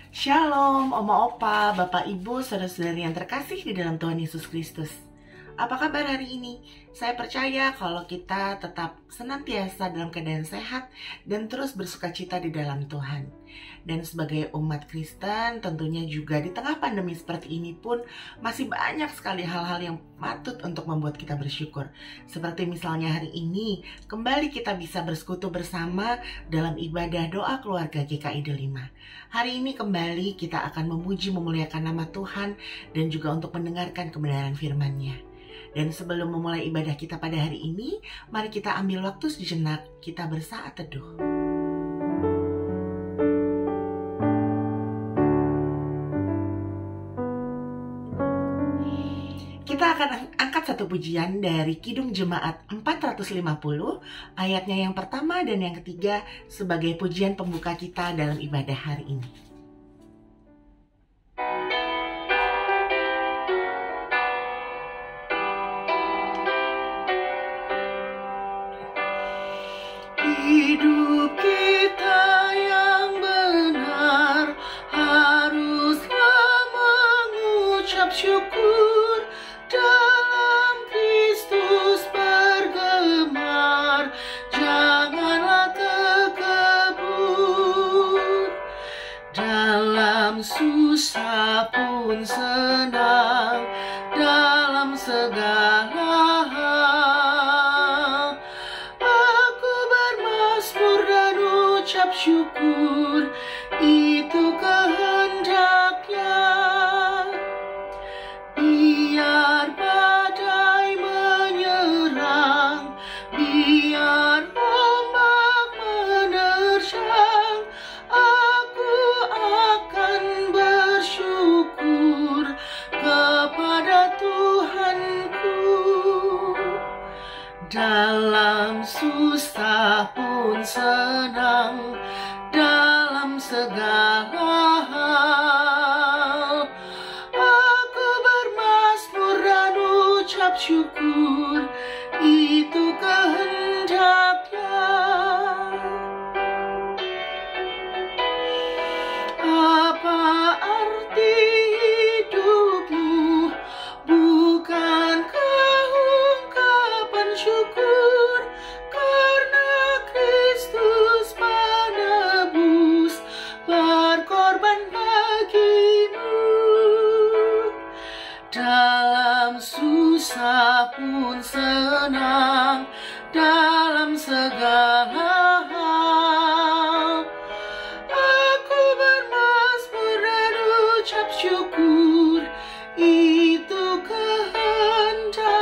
Shalom, Oma Opa, Bapak Ibu, Saudara-saudari yang terkasih di dalam Tuhan Yesus Kristus. Apa kabar hari ini? Saya percaya kalau kita tetap senantiasa dalam keadaan sehat dan terus bersuka cita di dalam Tuhan. Dan sebagai umat Kristen, tentunya juga di tengah pandemi seperti ini pun masih banyak sekali hal-hal yang patut untuk membuat kita bersyukur. Seperti misalnya hari ini, kembali kita bisa bersekutu bersama dalam ibadah doa keluarga GKI Delima. Hari ini kembali kita akan memuji memuliakan nama Tuhan dan juga untuk mendengarkan kebenaran firman-Nya. Dan sebelum memulai ibadah kita pada hari ini, mari kita ambil waktu sejenak, kita bersaat teduh. Kita akan angkat satu pujian dari Kidung Jemaat 450, ayatnya yang pertama dan yang ketiga sebagai pujian pembuka kita dalam ibadah hari ini. Hidup kita yang benar haruslah mengucap syukur, dalam Kristus bergemar, janganlah terkebur. Dalam susah pun senang, dalam segala hal aku bermazmur dan ucap syukur, itu kehendaknya. Biar badai menyerang, biar ombak menerjang, aku akan bersyukur kepada Tuhanku. Dalam susah pun senang, dalam segala hal aku bermazmur dan ucap syukur, itu kehendaknya. Apa arti hidupmu? Bukankah ungkapan syukur karena Kristus menebus, berkorban bagimu? Dalam susah pun senang, dalam segala hal aku bermazmur dan ucap syukur, itu kehendaknya.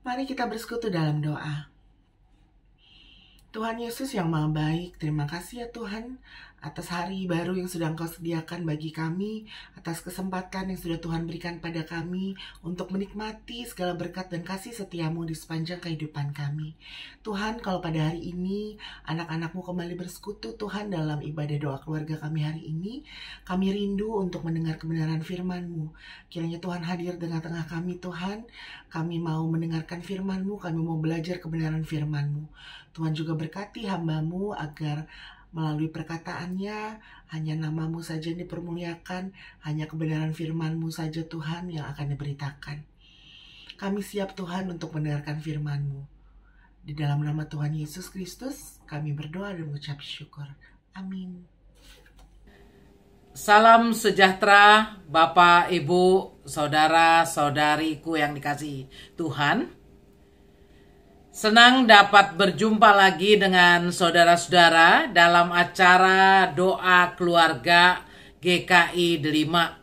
Mari kita bersekutu dalam doa. Tuhan Yesus yang Maha Baik, terima kasih ya Tuhan atas hari baru yang sudah Engkau sediakan bagi kami, atas kesempatan yang sudah Tuhan berikan pada kami untuk menikmati segala berkat dan kasih setiamu di sepanjang kehidupan kami. Tuhan, kalau pada hari ini anak-anak-Mu kembali bersekutu Tuhan dalam ibadah doa keluarga kami hari ini, kami rindu untuk mendengar kebenaran firman-Mu. Kiranya Tuhan hadir di tengah-tengah kami Tuhan, kami mau mendengarkan firman-Mu, kami mau belajar kebenaran firman-Mu. Tuhan juga berkati hamba-Mu agar melalui perkataannya hanya nama-Mu saja yang dipermuliakan, hanya kebenaran firman-Mu saja Tuhan yang akan diberitakan. Kami siap Tuhan untuk mendengarkan firman-Mu. Di dalam nama Tuhan Yesus Kristus kami berdoa dan mengucap syukur. Amin. Salam sejahtera Bapak, Ibu, Saudara-saudariku yang dikasihi Tuhan. Senang dapat berjumpa lagi dengan saudara-saudara dalam acara doa keluarga GKI Delima.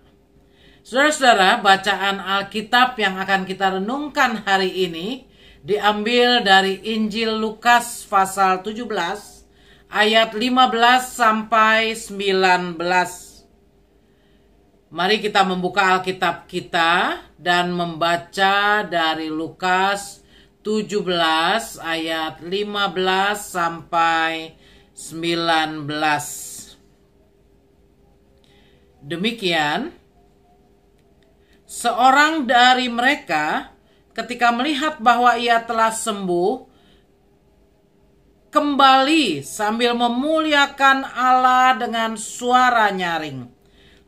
Saudara-saudara, bacaan Alkitab yang akan kita renungkan hari ini diambil dari Injil Lukas pasal 17 ayat 15 sampai 19. Mari kita membuka Alkitab kita dan membaca dari Lukas 17 ayat 15 sampai 19. Demikian, seorang dari mereka ketika melihat bahwa ia telah sembuh, kembali sambil memuliakan Allah dengan suara nyaring.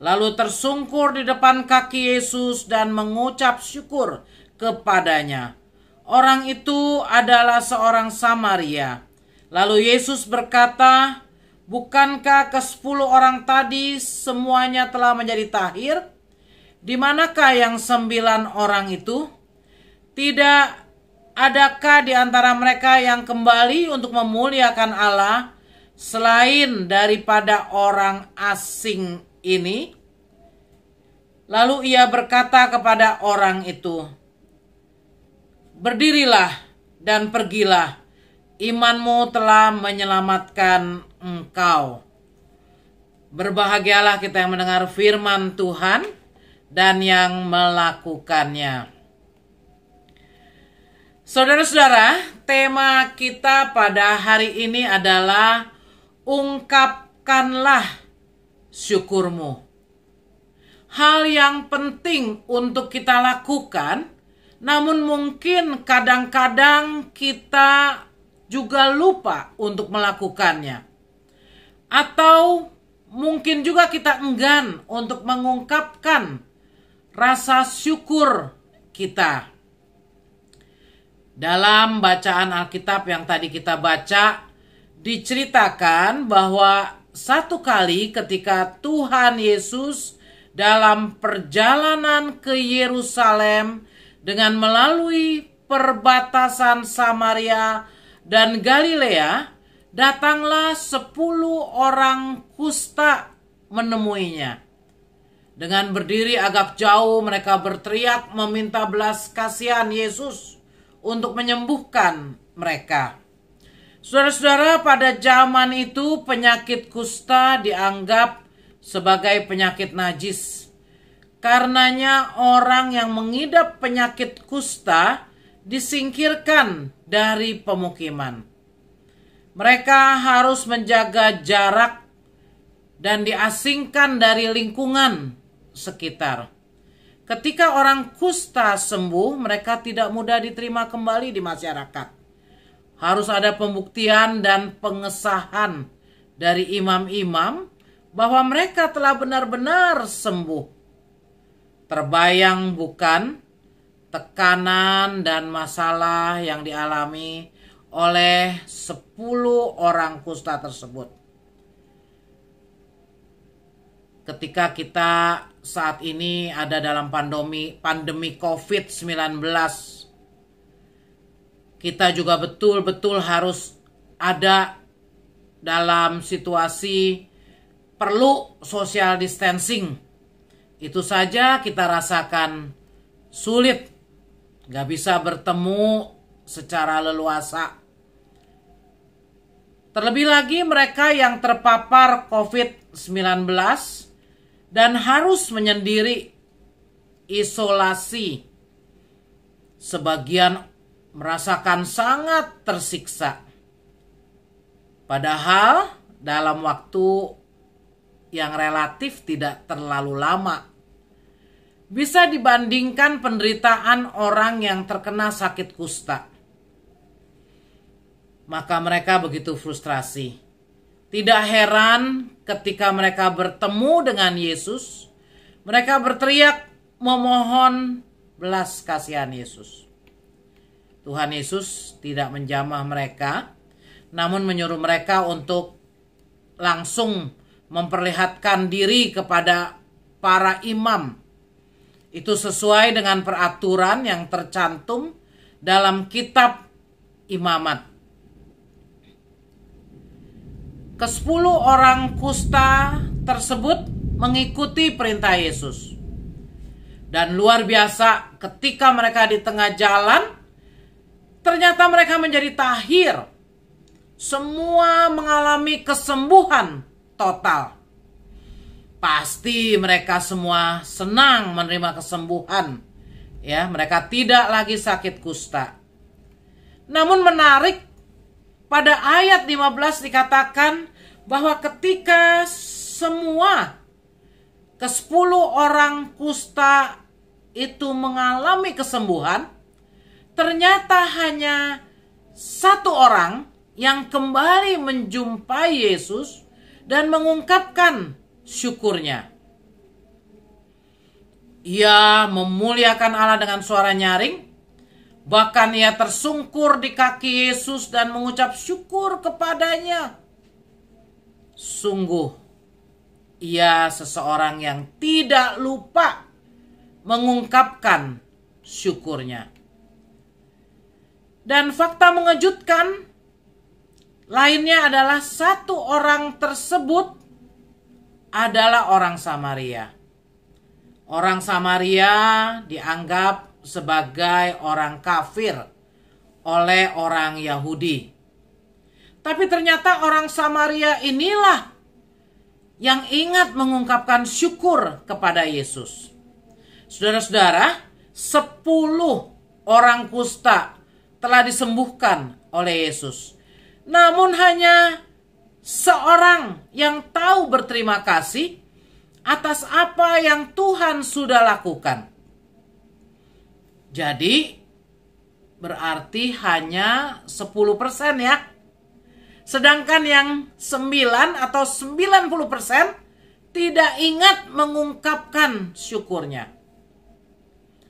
Lalu tersungkur di depan kaki Yesus dan mengucap syukur kepadanya. Orang itu adalah seorang Samaria. Lalu Yesus berkata, "Bukankah ke-10 orang tadi semuanya telah menjadi tahir? Di manakah yang 9 orang itu? Tidak adakah di antara mereka yang kembali untuk memuliakan Allah selain daripada orang asing ini?" Lalu ia berkata kepada orang itu, "Berdirilah dan pergilah, imanmu telah menyelamatkan engkau." Berbahagialah kita yang mendengar firman Tuhan dan yang melakukannya. Saudara-saudara, tema kita pada hari ini adalah ungkapkanlah syukurmu. Hal yang penting untuk kita lakukan, namun mungkin kadang-kadang kita juga lupa untuk melakukannya. Atau mungkin juga kita enggan untuk mengungkapkan rasa syukur kita. Dalam bacaan Alkitab yang tadi kita baca, diceritakan bahwa satu kali ketika Tuhan Yesus dalam perjalanan ke Yerusalem dengan melalui perbatasan Samaria dan Galilea, datanglah 10 orang kusta menemuinya. Dengan berdiri agak jauh, mereka berteriak meminta belas kasihan Yesus untuk menyembuhkan mereka. Saudara-saudara, pada zaman itu penyakit kusta dianggap sebagai penyakit najis. Karenanya orang yang mengidap penyakit kusta disingkirkan dari pemukiman. Mereka harus menjaga jarak dan diasingkan dari lingkungan sekitar. Ketika orang kusta sembuh, mereka tidak mudah diterima kembali di masyarakat. Harus ada pembuktian dan pengesahan dari imam-imam bahwa mereka telah benar-benar sembuh. Terbayang bukan tekanan dan masalah yang dialami oleh 10 orang kusta tersebut. Ketika kita saat ini ada dalam pandemi COVID-19, kita juga betul-betul harus ada dalam situasi perlu social distancing. Itu saja kita rasakan sulit, gak bisa bertemu secara leluasa. Terlebih lagi mereka yang terpapar COVID-19 dan harus menyendiri isolasi. Sebagian merasakan sangat tersiksa. Padahal dalam waktu yang relatif tidak terlalu lama. Bisa dibandingkan penderitaan orang yang terkena sakit kusta. Maka mereka begitu frustrasi. Tidak heran ketika mereka bertemu dengan Yesus, mereka berteriak memohon belas kasihan Yesus. Tuhan Yesus tidak menjamah mereka, namun menyuruh mereka untuk langsung memperlihatkan diri kepada para imam. Itu sesuai dengan peraturan yang tercantum dalam kitab imamat. Ke-10 orang kusta tersebut mengikuti perintah Yesus. Dan luar biasa, ketika mereka di tengah jalan, ternyata mereka menjadi tahir. Semua mengalami kesembuhan total. Pasti mereka semua senang menerima kesembuhan. Ya, mereka tidak lagi sakit kusta. Namun menarik, pada ayat 15 dikatakan bahwa ketika semua ke-10 orang kusta itu mengalami kesembuhan, ternyata hanya 1 orang yang kembali menjumpai Yesus dan mengungkapkan syukurnya. Ia memuliakan Allah dengan suara nyaring. Bahkan ia tersungkur di kaki Yesus dan mengucap syukur kepadanya. Sungguh, ia seseorang yang tidak lupa mengungkapkan syukurnya. Dan fakta mengejutkan lainnya adalah satu orang tersebut adalah orang Samaria. Orang Samaria dianggap sebagai orang kafir oleh orang Yahudi. Tapi ternyata orang Samaria inilah yang ingat mengungkapkan syukur kepada Yesus. Saudara-saudara, 10 orang kusta telah disembuhkan oleh Yesus. Namun hanya seorang yang tahu berterima kasih atas apa yang Tuhan sudah lakukan. Jadi berarti hanya 10% ya. Sedangkan yang 9 atau 90% tidak ingat mengungkapkan syukurnya.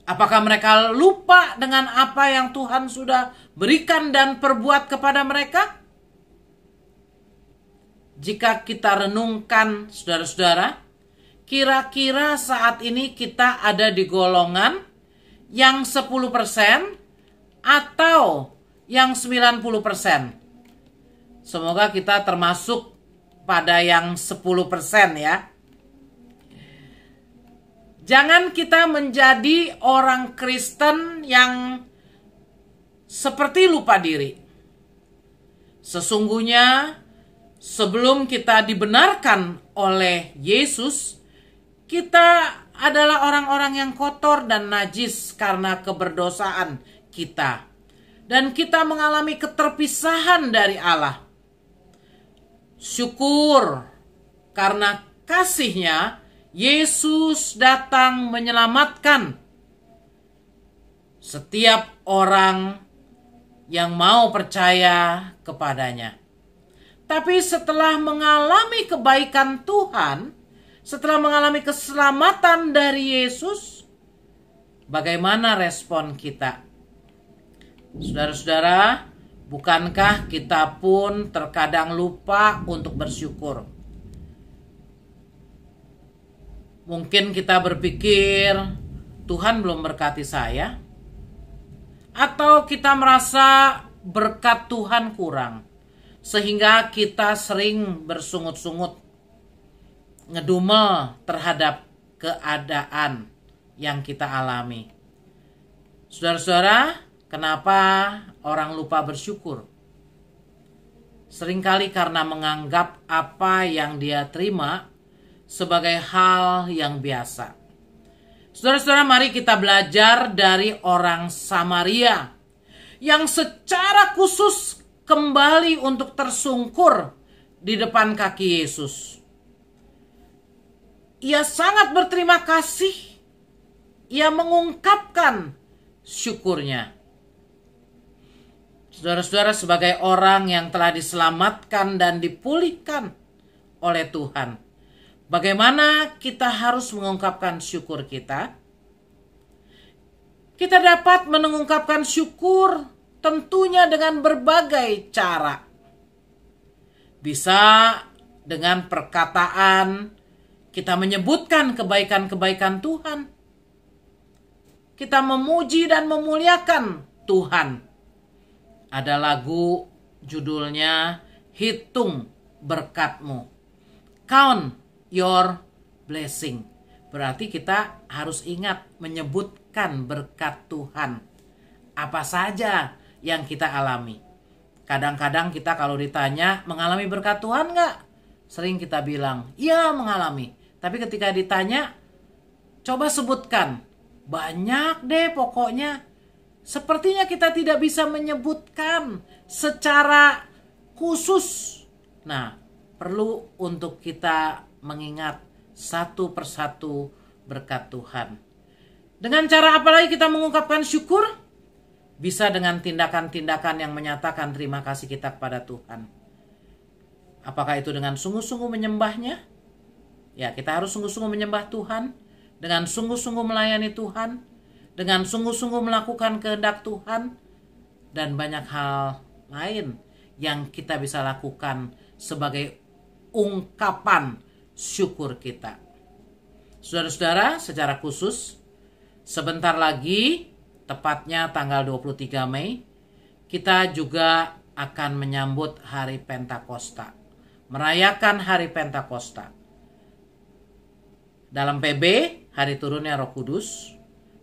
Apakah mereka lupa dengan apa yang Tuhan sudah berikan dan perbuat kepada mereka? Jika kita renungkan, saudara-saudara, kira-kira saat ini kita ada di golongan yang 10% atau yang 90%. Semoga kita termasuk pada yang 10% ya. Jangan kita menjadi orang Kristen yang seperti lupa diri. Sesungguhnya sebelum kita dibenarkan oleh Yesus, kita adalah orang-orang yang kotor dan najis karena keberdosaan kita. Dan kita mengalami keterpisahan dari Allah. Syukur karena kasih-Nya, Yesus datang menyelamatkan setiap orang yang mau percaya kepadanya. Tapi setelah mengalami kebaikan Tuhan, setelah mengalami keselamatan dari Yesus, bagaimana respon kita? Saudara-saudara, bukankah kita pun terkadang lupa untuk bersyukur? Mungkin kita berpikir, Tuhan belum berkati saya. Atau kita merasa berkat Tuhan kurang. Sehingga kita sering bersungut-sungut, ngedumel terhadap keadaan yang kita alami. Saudara-saudara, kenapa orang lupa bersyukur? Seringkali karena menganggap apa yang dia terima sebagai hal yang biasa. Saudara-saudara, mari kita belajar dari orang Samaria yang secara khusus kembali untuk tersungkur di depan kaki Yesus. Ia sangat berterima kasih. Ia mengungkapkan syukurnya. Saudara-saudara, sebagai orang yang telah diselamatkan dan dipulihkan oleh Tuhan, bagaimana kita harus mengungkapkan syukur kita? Kita dapat mengungkapkan syukur tentunya dengan berbagai cara. Bisa dengan perkataan, kita menyebutkan kebaikan-kebaikan Tuhan. Kita memuji dan memuliakan Tuhan. Ada lagu judulnya Hitung Berkat-Mu. Count your blessing. Berarti kita harus ingat menyebutkan berkat Tuhan. Apa saja yang kita alami. Kadang-kadang kita kalau ditanya mengalami berkat Tuhan nggak? Sering kita bilang, iya mengalami. Tapi ketika ditanya, coba sebutkan. Banyak deh pokoknya. Sepertinya kita tidak bisa menyebutkan secara khusus. Nah, perlu untuk kita mengingat satu persatu berkat Tuhan. Dengan cara apa lagi kita mengungkapkan syukur? bisa dengan tindakan-tindakan yang menyatakan terima kasih kita kepada Tuhan. Apakah itu dengan sungguh-sungguh menyembahnya? Ya, kita harus sungguh-sungguh menyembah Tuhan, dengan sungguh-sungguh melayani Tuhan, dengan sungguh-sungguh melakukan kehendak Tuhan, dan banyak hal lain yang kita bisa lakukan sebagai ungkapan syukur kita. Saudara-saudara, secara khusus, sebentar lagi, tepatnya tanggal 23 Mei, kita juga akan menyambut Hari Pentakosta, merayakan Hari Pentakosta. Dalam PB, Hari Turunnya Roh Kudus,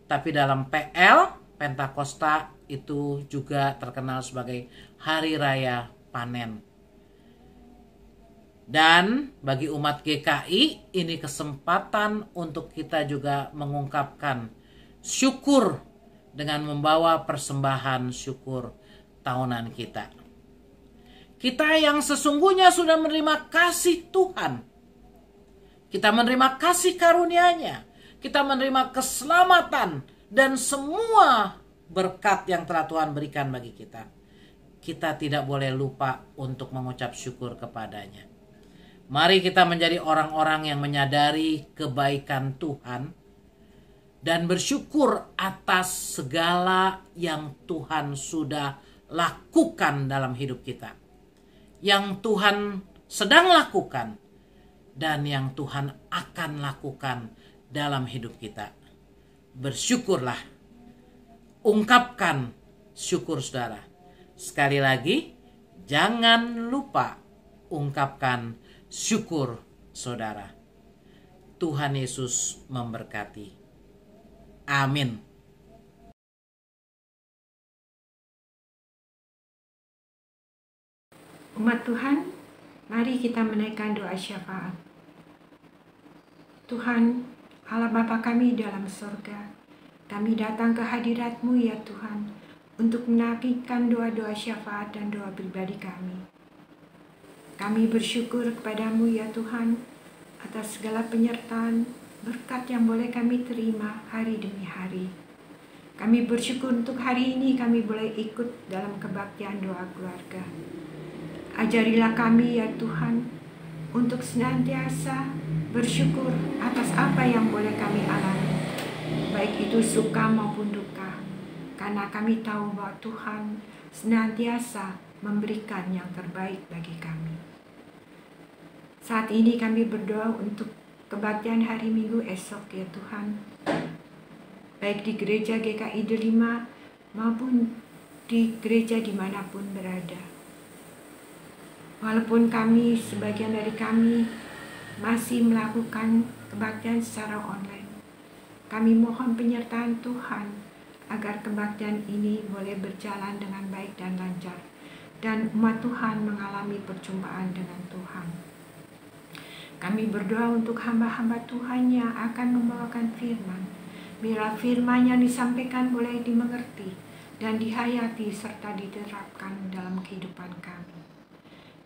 tapi dalam PL, Pentakosta itu juga terkenal sebagai Hari Raya Panen. Dan bagi umat GKI, ini kesempatan untuk kita juga mengungkapkan syukur dengan membawa persembahan syukur tahunan kita. Kita yang sesungguhnya sudah menerima kasih Tuhan. Kita menerima kasih karunia-Nya. Kita menerima keselamatan dan semua berkat yang telah Tuhan berikan bagi kita. Kita tidak boleh lupa untuk mengucap syukur kepada-Nya. Mari kita menjadi orang-orang yang menyadari kebaikan Tuhan dan bersyukur atas segala yang Tuhan sudah lakukan dalam hidup kita. Yang Tuhan sedang lakukan dan yang Tuhan akan lakukan dalam hidup kita. Bersyukurlah. Ungkapkan syukur, saudara. Sekali lagi, jangan lupa ungkapkan syukur, saudara. Tuhan Yesus memberkati. Amin. Umat Tuhan, mari kita menaikkan doa syafaat. Tuhan, Allah Bapa kami dalam sorga, kami datang ke hadirat-Mu ya Tuhan, untuk menaikkan doa-doa syafaat dan doa pribadi kami. Kami bersyukur kepadamu ya Tuhan atas segala penyertaan berkat yang boleh kami terima hari demi hari. Kami bersyukur untuk hari ini kami boleh ikut dalam kebaktian doa keluarga. Ajarilah kami ya Tuhan untuk senantiasa bersyukur atas apa yang boleh kami alami, baik itu suka maupun duka, karena kami tahu bahwa Tuhan senantiasa memberikan yang terbaik bagi kami. Saat ini kami berdoa untuk kebaktian hari Minggu esok ya Tuhan, baik di gereja GKI Delima maupun di gereja dimanapun berada. Walaupun kami, sebagian dari kami masih melakukan kebaktian secara online, kami mohon penyertaan Tuhan agar kebaktian ini boleh berjalan dengan baik dan lancar, dan umat Tuhan mengalami perjumpaan dengan Tuhan. Kami berdoa untuk hamba-hamba Tuhan yang akan membawakan firman. Biarlah firman yang disampaikan boleh dimengerti dan dihayati serta diterapkan dalam kehidupan kami.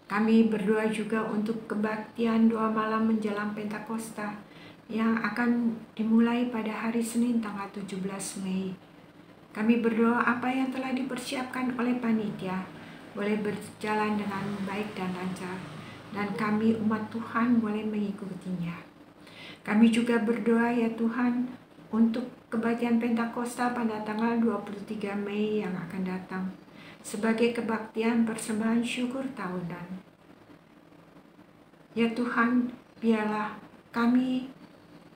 Kami berdoa juga untuk kebaktian doa malam menjelang Pentakosta yang akan dimulai pada hari Senin tanggal 17 Mei. Kami berdoa apa yang telah dipersiapkan oleh panitia boleh berjalan dengan baik dan lancar, dan kami umat Tuhan boleh mengikutinya. Kami juga berdoa ya Tuhan untuk kebaktian Pentakosta pada tanggal 23 Mei yang akan datang sebagai kebaktian persembahan syukur tahunan. Ya Tuhan, biarlah kami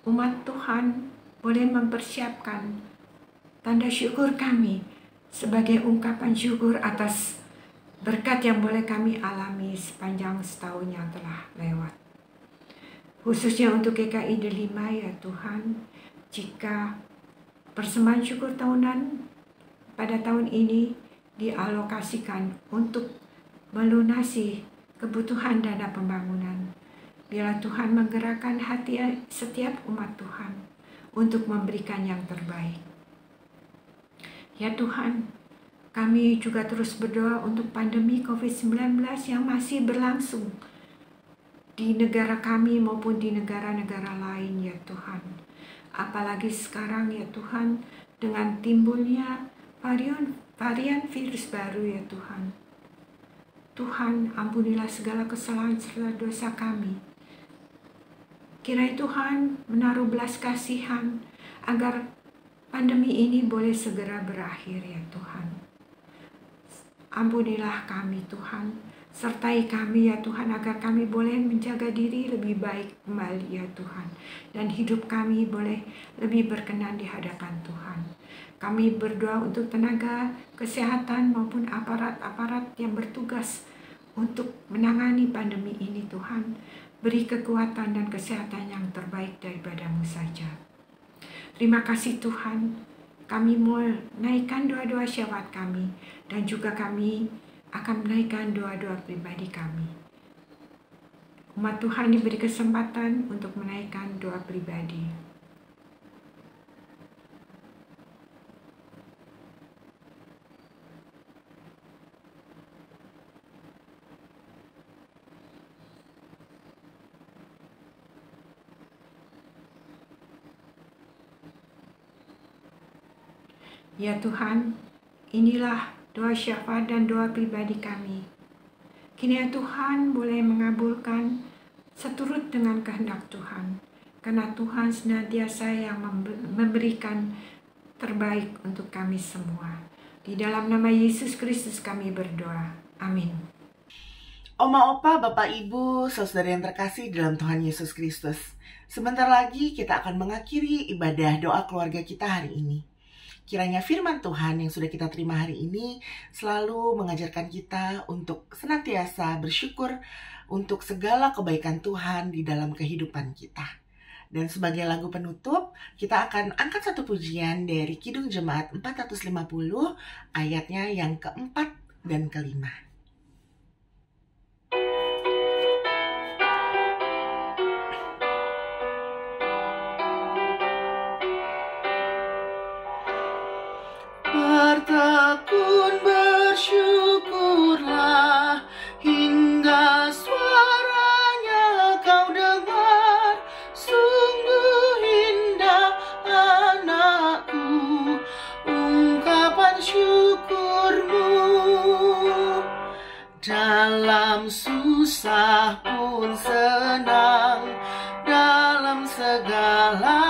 umat Tuhan boleh mempersiapkan tanda syukur kami sebagai ungkapan syukur atas berkat yang boleh kami alami sepanjang setahun yang telah lewat. Khususnya untuk GKI Delima ya Tuhan, jika persembahan syukur tahunan pada tahun ini dialokasikan untuk melunasi kebutuhan dana pembangunan, biarlah Tuhan menggerakkan hati setiap umat Tuhan untuk memberikan yang terbaik. Ya Tuhan, kami juga terus berdoa untuk pandemi COVID-19 yang masih berlangsung di negara kami maupun di negara-negara lain ya Tuhan. Apalagi sekarang ya Tuhan, dengan timbulnya varian virus baru ya Tuhan. Tuhan, ampunilah segala kesalahan serta dosa kami. Kiranya Tuhan menaruh belas kasihan agar pandemi ini boleh segera berakhir ya Tuhan. Ampunilah kami Tuhan, sertai kami ya Tuhan agar kami boleh menjaga diri lebih baik kembali ya Tuhan. Dan hidup kami boleh lebih berkenan di hadapan Tuhan. Kami berdoa untuk tenaga kesehatan maupun aparat-aparat yang bertugas untuk menangani pandemi ini Tuhan. Beri kekuatan dan kesehatan yang terbaik daripada-Mu saja. Terima kasih Tuhan, kami mau naikkan doa-doa syafaat kami dan juga kami akan menaikkan doa-doa pribadi kami. Umat Tuhan diberi kesempatan untuk menaikkan doa pribadi. Ya Tuhan, inilah doa syafaat dan doa pribadi kami. Kiranya Tuhan boleh mengabulkan seturut dengan kehendak Tuhan. Karena Tuhan senantiasa yang memberikan terbaik untuk kami semua. Di dalam nama Yesus Kristus kami berdoa. Amin. Oma, opa, bapak, ibu, saudara yang terkasih dalam Tuhan Yesus Kristus. Sebentar lagi kita akan mengakhiri ibadah doa keluarga kita hari ini. Kiranya firman Tuhan yang sudah kita terima hari ini selalu mengajarkan kita untuk senantiasa bersyukur untuk segala kebaikan Tuhan di dalam kehidupan kita. Dan sebagai lagu penutup, kita akan angkat satu pujian dari Kidung Jemaat 450 ayatnya yang keempat dan kelima. Bertekun bersyukurlah hingga suaranya kau dengar. Sungguh indah anakku ungkapan syukurmu. Dalam susah pun senang, dalam segala